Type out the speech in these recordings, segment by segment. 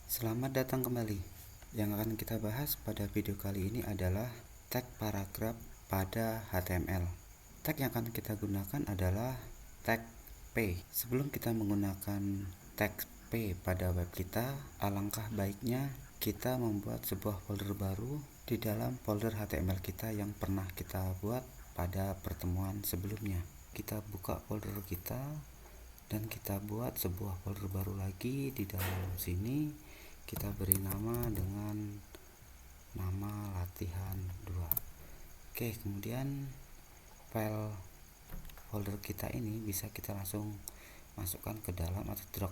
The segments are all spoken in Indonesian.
Selamat datang kembali. Yang akan kita bahas pada video kali ini adalah tag paragraf pada HTML. Tag yang akan kita gunakan adalah tag P. Sebelum kita menggunakan tag P pada web kita, alangkah baiknya kita membuat sebuah folder baru di dalam folder HTML kita yang pernah kita buat pada pertemuan sebelumnya. Kita buka folder kita dan kita buat sebuah folder baru lagi. Di dalam sini kita beri nama dengan nama latihan 2. Oke, kemudian file folder kita ini bisa kita langsung masukkan ke dalam atau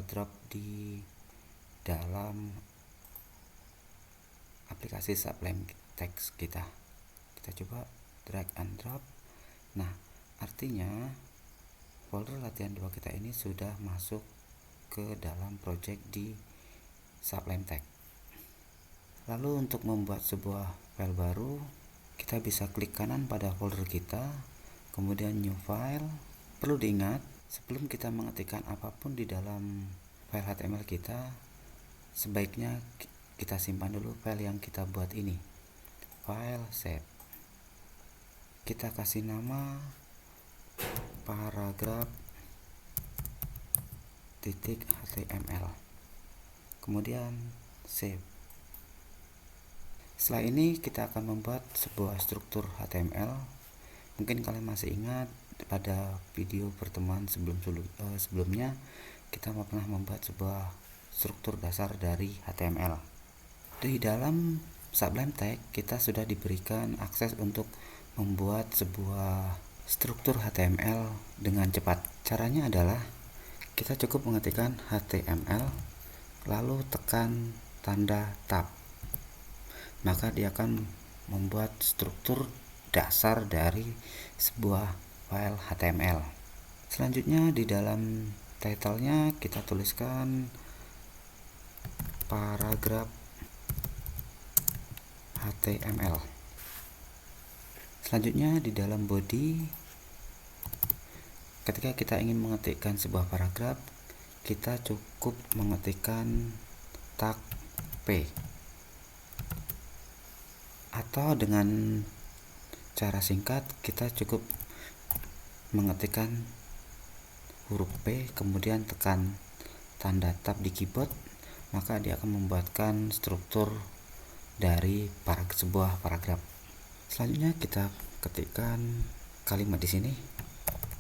drop di dalam aplikasi Sublime Text kita. Kita coba drag and drop. Nah, artinya folder latihan 2 kita ini sudah masuk ke dalam project di Sublime Text. Lalu untuk membuat sebuah file baru, kita bisa klik kanan pada folder kita, kemudian new file. Perlu diingat, sebelum kita mengetikkan apapun di dalam file HTML kita, sebaiknya kita simpan dulu file yang kita buat ini. File save. Kita kasih nama paragraph.html. Kemudian save. Setelah ini kita akan membuat sebuah struktur HTML. Mungkin kalian masih ingat pada video pertemuan sebelumnya kita pernah membuat sebuah struktur dasar dari HTML. Di dalam Sublime Text kita sudah diberikan akses untuk membuat sebuah struktur HTML dengan cepat. Caranya adalah kita cukup mengetikkan HTML lalu tekan tanda tab, maka dia akan membuat struktur dasar dari sebuah file HTML. Selanjutnya di dalam title-nya kita tuliskan paragraf HTML. Selanjutnya di dalam body, ketika kita ingin mengetikkan sebuah paragraf, kita cukup mengetikkan tag P, atau dengan cara singkat kita cukup mengetikkan huruf P kemudian tekan tanda tab di keyboard, maka dia akan membuatkan struktur dari sebuah paragraf. Selanjutnya kita ketikkan kalimat di sini.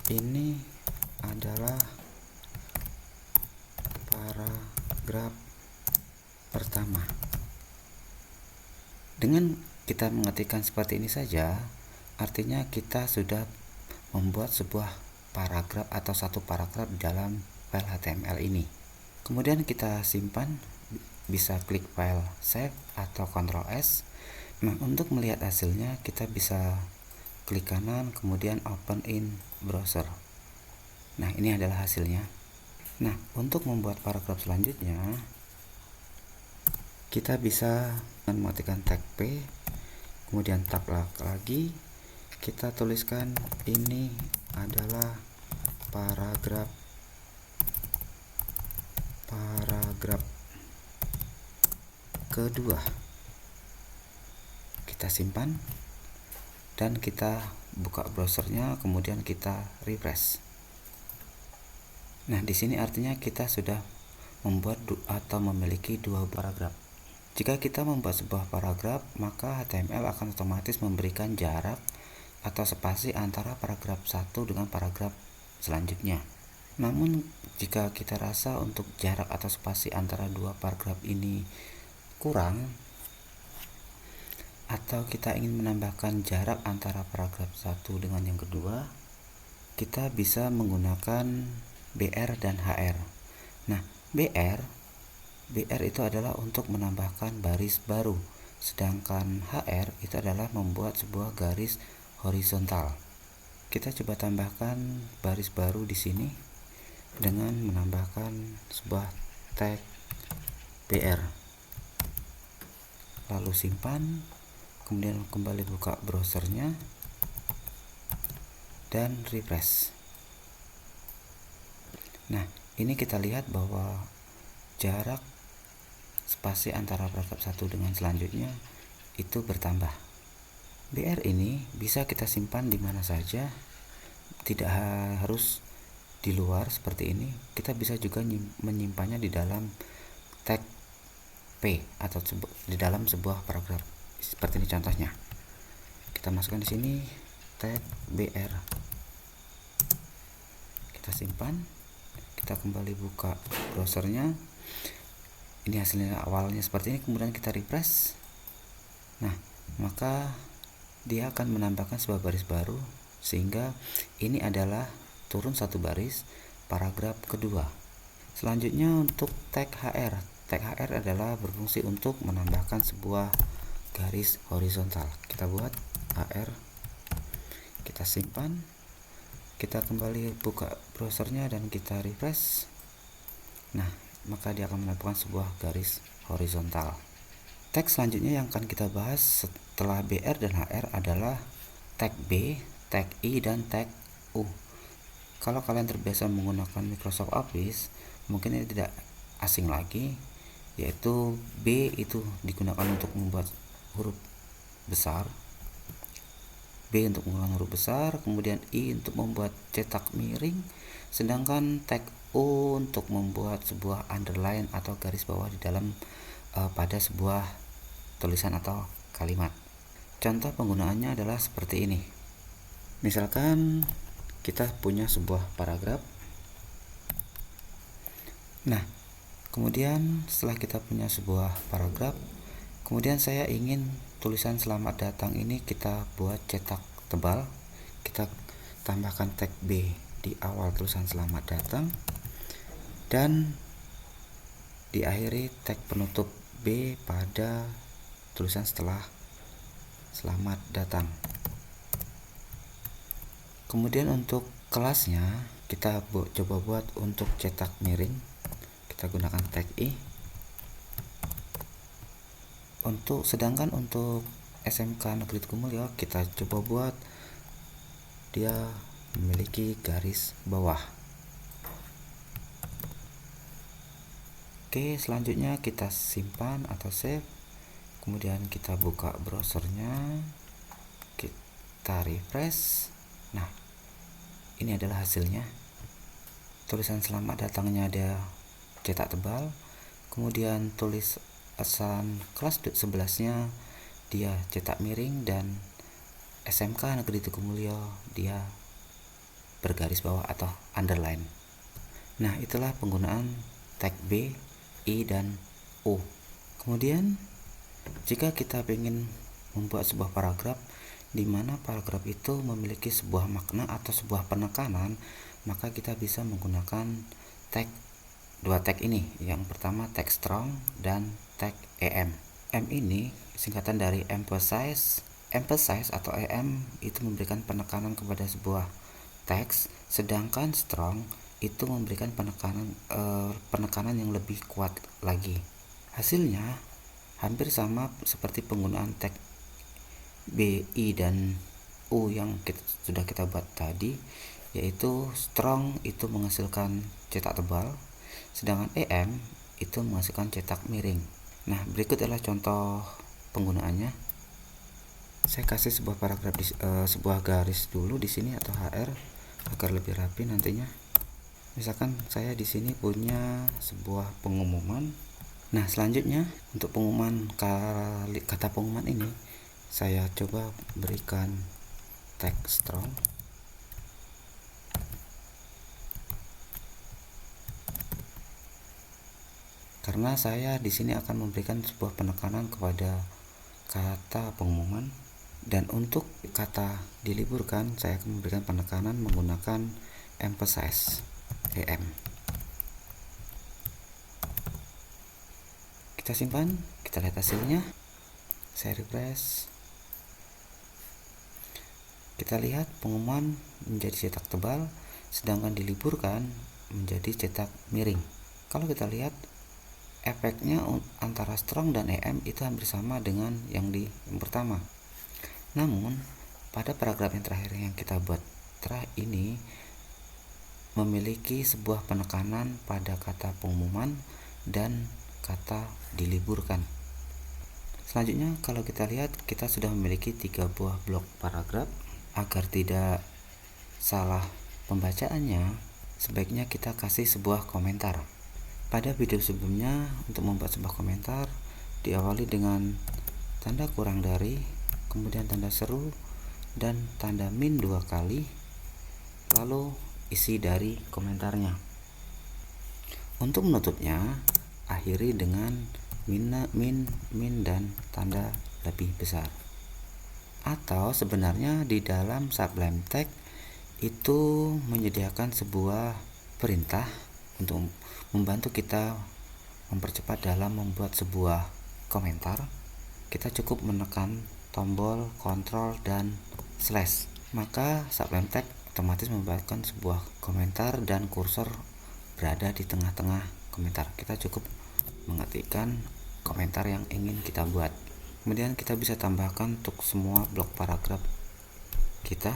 Ini adalah paragraf pertama. Dengan kita mengetikkan seperti ini saja, artinya kita sudah membuat sebuah paragraf atau satu paragraf dalam file HTML ini. Kemudian kita simpan, bisa klik file save atau Ctrl S. Nah, untuk melihat hasilnya kita bisa klik kanan kemudian open in browser. Nah, ini adalah hasilnya. Nah, untuk membuat paragraf selanjutnya kita bisa mengetikkan tag P, kemudian tab lagi, kita tuliskan ini adalah paragraf kedua. Kita simpan dan kita buka browsernya, kemudian kita refresh. Nah, di sini artinya kita sudah membuat atau memiliki dua paragraf. Jika kita membuat sebuah paragraf, maka HTML akan otomatis memberikan jarak atau spasi antara paragraf satu dengan paragraf selanjutnya. Namun jika kita rasa untuk jarak atau spasi antara dua paragraf ini kurang, atau kita ingin menambahkan jarak antara paragraf satu dengan yang kedua, kita bisa menggunakan BR dan HR. Nah, BR itu adalah untuk menambahkan baris baru, sedangkan HR itu adalah membuat sebuah garis horizontal. Kita coba tambahkan baris baru di sini dengan menambahkan sebuah tag BR. Lalu simpan, kemudian kembali buka browsernya dan refresh. Nah, ini kita lihat bahwa jarak spasi antara paragraf satu dengan selanjutnya itu bertambah. BR ini bisa kita simpan di mana saja, tidak harus di luar seperti ini. Kita bisa juga menyimpannya di dalam tag P atau di dalam sebuah paragraf. Seperti ini contohnya. Kita masukkan di sini tag BR. Kita simpan. Kita kembali buka browsernya. Ini hasilnya awalnya seperti ini, kemudian kita refresh. Nah, maka dia akan menambahkan sebuah baris baru, sehingga ini adalah turun satu baris paragraf kedua. Selanjutnya untuk tag HR. Tag HR adalah berfungsi untuk menambahkan sebuah garis horizontal. Kita buat HR, kita simpan, kita kembali buka browsernya dan kita refresh. Nah, maka dia akan menambahkan sebuah garis horizontal. Tag selanjutnya yang akan kita bahas setelah BR dan HR adalah tag B, tag I, dan tag U. Kalau kalian terbiasa menggunakan Microsoft Office, mungkin ini tidak asing lagi, yaitu B itu digunakan untuk membuat huruf besar, B untuk menggunakan huruf besar, kemudian I untuk membuat cetak miring, sedangkan tag U untuk membuat sebuah underline atau garis bawah di dalam pada sebuah tulisan atau kalimat. Contoh penggunaannya adalah seperti ini. Misalkan kita punya sebuah paragraf. Nah, kemudian setelah kita punya sebuah paragraf, kemudian saya ingin tulisan selamat datang ini kita buat cetak tebal. Kita tambahkan tag B di awal tulisan selamat datang dan diakhiri tag penutup B pada tulisan setelah selamat datang. Kemudian untuk kelasnya kita coba buat untuk cetak miring, kita gunakan tag I. Sedangkan untuk SMK Negeri Teguh kita coba buat dia memiliki garis bawah. Oke, selanjutnya kita simpan atau save. Kemudian kita buka browsernya, kita refresh. Nah, ini adalah hasilnya. Tulisan selamat datangnya ada cetak tebal, kemudian tulisan kelas 11-nya dia cetak miring, dan SMK Negeri Teguh Mulyo dia bergaris bawah atau underline. Nah, itulah penggunaan tag B, I, dan U. Kemudian jika kita ingin membuat sebuah paragraf di mana paragraf itu memiliki sebuah makna atau sebuah penekanan, maka kita bisa menggunakan dua tag ini. Yang pertama tag strong dan tag EM. M ini singkatan dari emphasize. Emphasize atau EM itu memberikan penekanan kepada sebuah teks, sedangkan strong itu memberikan penekanan yang lebih kuat lagi. Hasilnya hampir sama seperti penggunaan tag B, I, dan U yang sudah kita buat tadi, yaitu strong itu menghasilkan cetak tebal, sedangkan EM itu menghasilkan cetak miring. Nah, berikut adalah contoh penggunaannya. Saya kasih sebuah paragraf sebuah garis dulu di sini atau HR agar lebih rapi nantinya. Misalkan saya di sini punya sebuah pengumuman. Nah, selanjutnya untuk pengumuman kata pengumuman ini saya coba berikan tag strong. Karena saya di sini akan memberikan sebuah penekanan kepada kata pengumuman, dan untuk kata diliburkan saya akan memberikan penekanan menggunakan emphasize EM. Kita simpan, kita lihat hasilnya. Saya refresh. Kita lihat pengumuman menjadi cetak tebal, sedangkan diliburkan menjadi cetak miring. Kalau kita lihat efeknya antara strong dan EM itu hampir sama dengan yang pertama. Namun pada paragraf yang terakhir yang kita buat ini memiliki sebuah penekanan pada kata pengumuman dan kata diliburkan. Selanjutnya, kalau kita lihat, kita sudah memiliki 3 buah blok paragraf. Agar tidak salah pembacaannya, sebaiknya kita kasih sebuah komentar. Pada video sebelumnya, untuk membuat sebuah komentar diawali dengan tanda kurang dari, kemudian tanda seru, dan tanda min 2 kali, lalu isi dari komentarnya. Untuk menutupnya, akhiri dengan min dan tanda lebih besar. Atau sebenarnya di dalam Sublime Text itu menyediakan sebuah perintah untuk membantu kita mempercepat dalam membuat sebuah komentar. Kita cukup menekan tombol Ctrl dan slash, maka Sublime Text otomatis membuatkan sebuah komentar dan kursor berada di tengah-tengah komentar. Kita cukup mengetikkan komentar yang ingin kita buat. Kemudian kita bisa tambahkan untuk semua blok paragraf kita.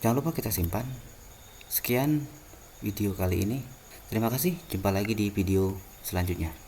Jangan lupa kita simpan. Sekian video kali ini. Terima kasih. Jumpa lagi di video selanjutnya.